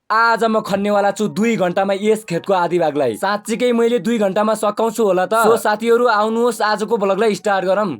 आज म खन्नेवाला छु 2 घण्टामा यस खेतको आधी भागलाई। साँच्चीकै मैले 2 घण्टामा सकाउँछु होला त? सो साथीहरु आउनुहोस् आजको भ्लगलाई स्टार्ट गरौँ।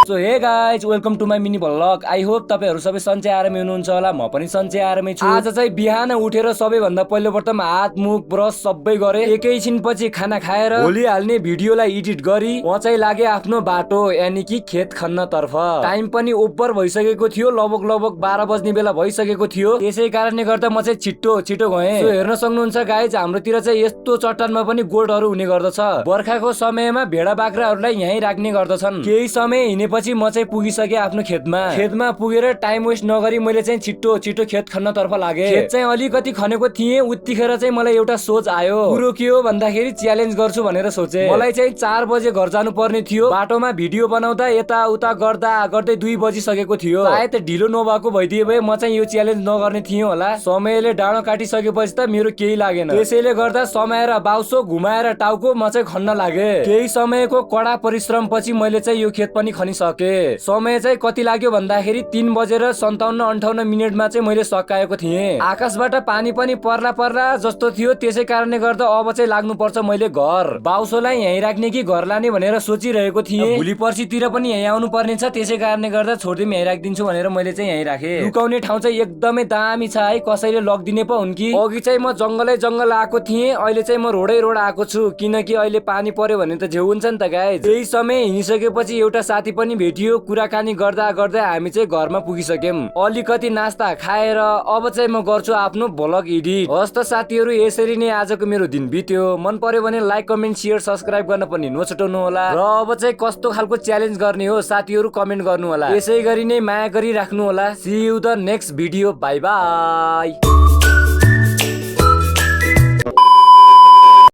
So hey guys, welcome to my mini vlog. I hope तपाईहरु सबै सन्चै आरामै हुनुहुन्छ होला। म पनि सन्चै आरामै छु। आज चाहिँ बिहान उठेर सबैभन्दा पहिलो प्रथम हात मुख ब्रस सबै गरे। एकैछिन पछि खाना खाएर भोलि हाल्ने भिडियोलाई एडिट गरी म चाहिँ लागे आफ्नो बाटो यानी कि खेत खन्न तर्फ। टाइम पनि ओभर भइसकेको थियो, लगभग 12 बज्ने बेला भइसकेको थियो। त्यसै कारणले गर्दा म चाहिँ छिटो गएँ। सो हेर्न सक्नुहुन्छ गाइज, हाम्रोतिर चाहिँ यस्तो चट्टानमा पनि गोठहरु हुने गर्दछ। बर्खाको समयमा भेडा बाख्राहरुलाई यही राख्ने गर्दछन्। केही समय हिँडेपछि म चाहिँ पुगिसके आफ्नो खेतमा पुगेर टाइम वेस्ट नगरी मैले चाहिँ छिटो खेत खन्न तर्फ लागे। खेत चाहिँ अलिकति खनेको थिएँ, उतिखेर चाहिँ मलाई एउटा सोच आयो। कुरो के हो भन्दाखेरि च्यालेन्ज गर्छु भनेर सोचे। मलाई चाहिँ 4 बजे घर जानु पर्ने थियो। बाटोमा भिडियो बनाउँदा यता उता गर्दै 2 बजिसकेको थियो। सायद ढिलो नभएको भइदिए भए म चाहिँ यो च्यालेन्ज नगर्ने थिएँ होला। समयले डाँडो काटिसकेपछि त मेरो केही लागेन। त्यसैले गर्दा समाएर बाउसो घुमाएर टाउको म चाहिँ खन्न लागे। केही समयको कडा परिश्रम पछि मैले चाहिँ यो खेत पनि खनिसके। समय चाहिँ कति लाग्यो भन्दाखेरि 3 बजेर 57-58 मिनेटमा चाहिँ मैले सकाएको थिएँ। आकाशबाट पानी पनि पर्ला जस्तो थियो। त्यसै कारणले गर्दा अब चाहिँ लाग्नु पर्छ मैले घर। बाउसोलाई यही राख्ने कि घर लाने भनेर सोचिरहेको थिएँ। भोलि पर्सितिर पनि यही आउनु पर्ने छ। त्यसै कारणले गर्दा छोडिदिम यही राखिदिन्छु भनेर मैले चाहिँ यही राखे। लुकाउने ठाउँ चाहिँ एकदमै दामी छ है, कसैले लगिदिने पो हुन् कि। अघि चाहिँ म जंगल आएको थिएँ, अहिले चाहिँ म रोडै आएको छु, किनकि अहिले पानी पर्यो भने त झेउ हुन्छ नि त गाइज। त्यही समय हिँडिसकेपछि एउटा साथी पनि भेटियो। कुराकानी गर्दा हामी चाहिँ घरमा पुगिसक्यौं। अलिकति नास्ता खाएर अब चाहिँ म गर्छु आफ्नो भ्लग एडिट। हस् त साथीहरु, यसरी नै आजको मेरो दिन बित्यो। मन पर्यो भने लाइक कमेन्ट शेयर सब्स्क्राइब गर्न पनि नछुटाउनु होला। र अब चाहिँ कस्तो खालको च्यालेन्ज गर्ने हो साथीहरु कमेन्ट गर्नु होला। यसै गरी नै माया गरी राख्नु होला। See you the next video. Bye by.